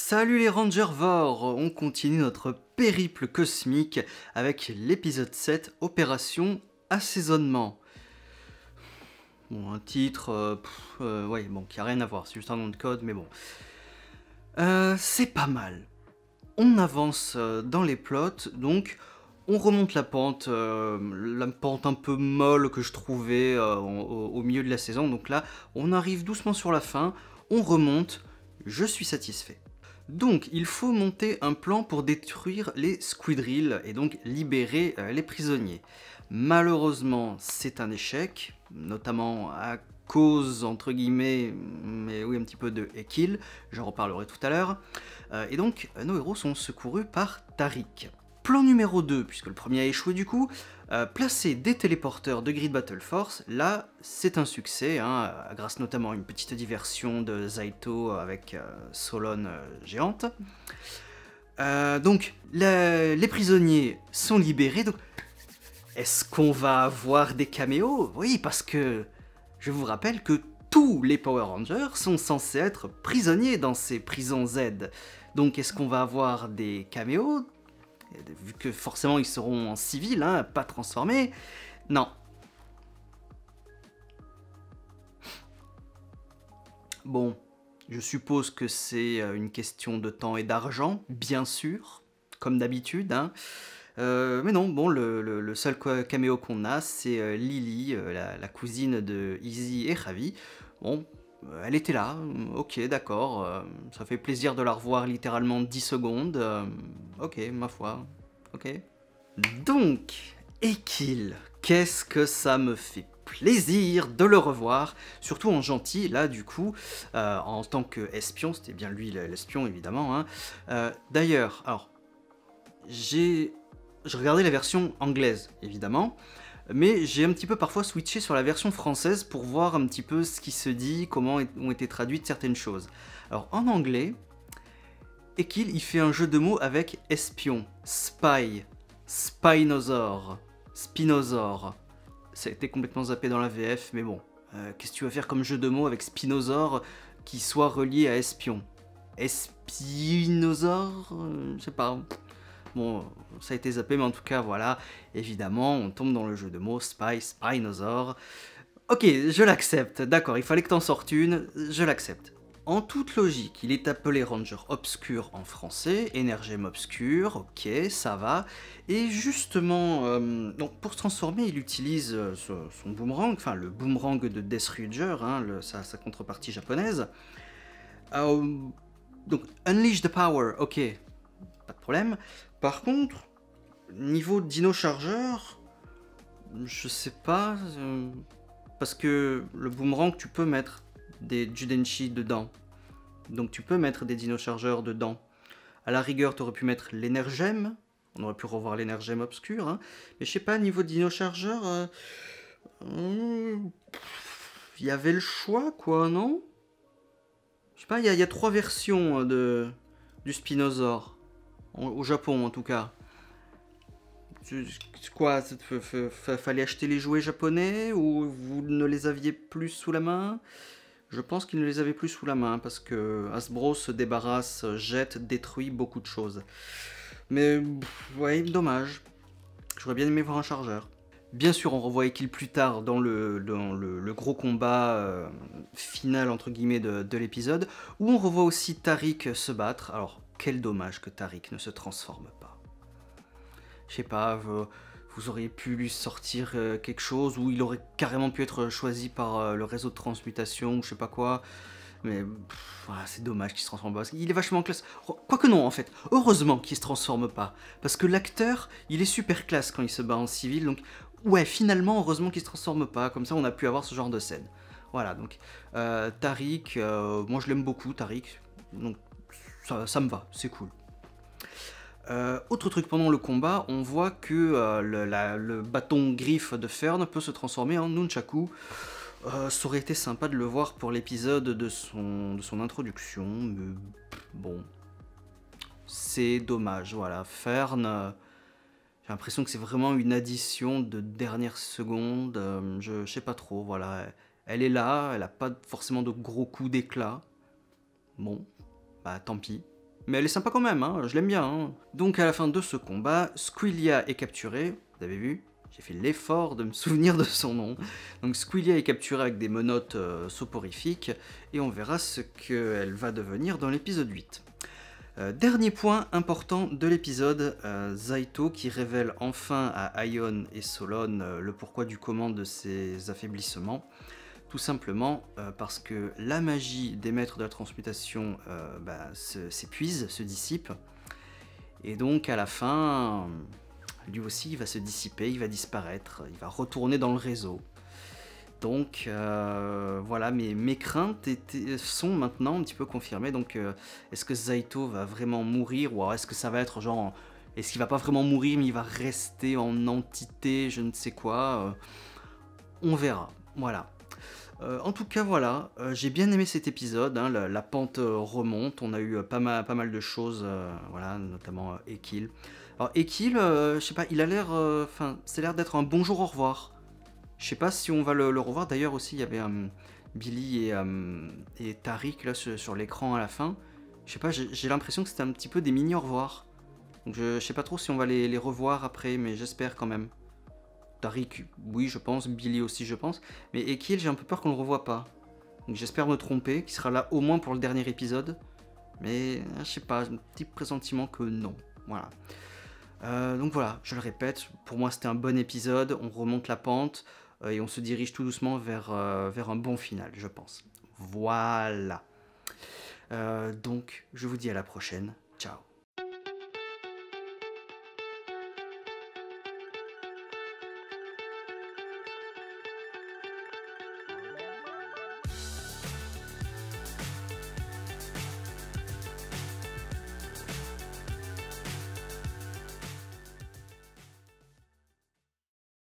Salut les Rangervores, on continue notre périple cosmique avec l'épisode 7, Opération Assaisonnement. Bon, un titre, ouais, bon, qui a rien à voir, c'est juste un nom de code, mais bon. C'est pas mal. On avance dans les plots, donc on remonte la pente un peu molle que je trouvais au milieu de la saison, donc là, on arrive doucement sur la fin, on remonte, je suis satisfait. Donc, il faut monter un plan pour détruire les squidrilles et donc libérer les prisonniers. Malheureusement, c'est un échec, notamment à cause, entre guillemets, mais oui, un petit peu de Ekil, j'en reparlerai tout à l'heure. Et donc, nos héros sont secourus par Tariq. Plan numéro 2, puisque le premier a échoué du coup, placer des téléporteurs de Grid Battle Force, là c'est un succès, hein, grâce notamment à une petite diversion de Zaito avec Solon géante. Donc les prisonniers sont libérés, donc est-ce qu'on va avoir des caméos? Oui, parce que je vous rappelle que tous les Power Rangers sont censés être prisonniers dans ces prisons Z. Donc est-ce qu'on va avoir des caméos? Vu que forcément ils seront en civil, hein, pas transformés. Non. Bon, je suppose que c'est une question de temps et d'argent, bien sûr, comme d'habitude. Hein. Mais non, bon, le seul caméo qu'on a, c'est Lily, la cousine de Izzy et Ravi. Bon, elle était là, ok, d'accord, ça fait plaisir de la revoir littéralement 10 secondes. Ok, ma foi. Ok. Donc, Ekil, qu'est-ce que ça me fait plaisir de le revoir, surtout en gentil, là du coup, en tant qu'espion, c'était bien lui l'espion évidemment. Hein. D'ailleurs, alors, j'ai regardé la version anglaise évidemment, mais j'ai un petit peu parfois switché sur la version française pour voir un petit peu ce qui se dit, comment ont été traduites certaines choses. Alors en anglais, Ekil, il fait un jeu de mots avec espion, spy, spinosaure, spinosaure. Ça a été complètement zappé dans la VF, mais bon. Qu'est-ce que tu vas faire comme jeu de mots avec spinosaure qui soit relié à espion? Espinosaure? Je sais pas. Bon, ça a été zappé, mais en tout cas, voilà. Évidemment, on tombe dans le jeu de mots spy, spinosaure. Ok, je l'accepte. D'accord, il fallait que t'en sortes une. Je l'accepte. En toute logique, il est appelé Ranger Obscur en français, Energem Obscur, ok, ça va. Et justement, donc pour se transformer, il utilise son boomerang, enfin le boomerang de Death Ranger, hein, sa contrepartie japonaise. Donc, Unleash the Power, ok, pas de problème. Par contre, niveau Dino Charger, je sais pas, parce que le boomerang, tu peux mettre des Judenshi dedans. Donc tu peux mettre des dino-chargeurs dedans. À la rigueur, tu aurais pu mettre l'énergème. On aurait pu revoir l'énergème obscur. Hein. Mais je sais pas, niveau dino-chargeur, il y avait le choix, quoi, non? Je sais pas, il y a 3 versions du Spinosaur. Au Japon, en tout cas. Quoi, fallait acheter les jouets japonais ou vous ne les aviez plus sous la main? Je pense qu'ils ne les avaient plus sous la main parce que Hasbro se débarrasse, jette, détruit beaucoup de choses. Mais ouais, dommage. J'aurais bien aimé voir un chargeur. Bien sûr, on revoit Ekil plus tard dans le gros combat final entre guillemets de l'épisode, où on revoit aussi Tariq se battre. Alors, quel dommage que Tariq ne se transforme pas. Je sais pas, vous auriez pu lui sortir quelque chose, ou il aurait carrément pu être choisi par le réseau de transmutation, ou je sais pas quoi. Mais voilà, c'est dommage qu'il se transforme pas, parce qu'il est vachement classe. Quoique non, en fait, heureusement qu'il se transforme pas. Parce que l'acteur, il est super classe quand il se bat en civil, donc ouais, finalement, heureusement qu'il se transforme pas, comme ça on a pu avoir ce genre de scène. Voilà, donc Tariq, moi je l'aime beaucoup, Tariq, donc ça me va, c'est cool. Autre truc, pendant le combat, on voit que le bâton griffe de Fern peut se transformer en Nunchaku. Ça aurait été sympa de le voir pour l'épisode de son introduction, mais bon, c'est dommage, voilà. Fern, j'ai l'impression que c'est vraiment une addition de dernière seconde, je sais pas trop, voilà. Elle est là, elle a pas forcément de gros coups d'éclat. Bon, bah tant pis. Mais elle est sympa quand même, hein, je l'aime bien. Hein. Donc à la fin de ce combat, Squillia est capturée, vous avez vu, j'ai fait l'effort de me souvenir de son nom. Donc Squillia est capturée avec des menottes soporifiques, et on verra ce qu'elle va devenir dans l'épisode 8. Dernier point important de l'épisode, Zaito qui révèle enfin à Aion et Solon le pourquoi du comment de ses affaiblissements. Tout simplement parce que la magie des maîtres de la transmutation s'épuise, se dissipe. Et donc à la fin, lui aussi il va se dissiper, il va disparaître, il va retourner dans le réseau. Donc voilà, mes craintes sont maintenant un petit peu confirmées. Donc est-ce que Zaito va vraiment mourir, ou alors est-ce que ça va être genre... Est-ce qu'il va pas vraiment mourir mais il va rester en entité, je ne sais quoi on verra, voilà. En tout cas, voilà, j'ai bien aimé cet épisode, hein, la pente remonte, on a eu pas mal de choses, voilà, notamment Ekil. Alors Ekil, je sais pas, il a l'air, c'est l'air d'être un bonjour au revoir. Je sais pas si on va le revoir, d'ailleurs aussi il y avait Billy et Tariq là sur l'écran à la fin. Je sais pas, j'ai l'impression que c'était un petit peu des mini au revoir. Donc je sais pas trop si on va les revoir après, mais j'espère quand même. Tariq, oui, je pense. Billy aussi, je pense. Mais Ekil, j'ai un peu peur qu'on le revoie pas. Donc j'espère me tromper, qu'il sera là au moins pour le dernier épisode. Mais je sais pas, un petit pressentiment que non. Voilà. Donc voilà, je le répète, pour moi c'était un bon épisode. On remonte la pente et on se dirige tout doucement vers un bon final, je pense. Voilà. Donc je vous dis à la prochaine. Ciao.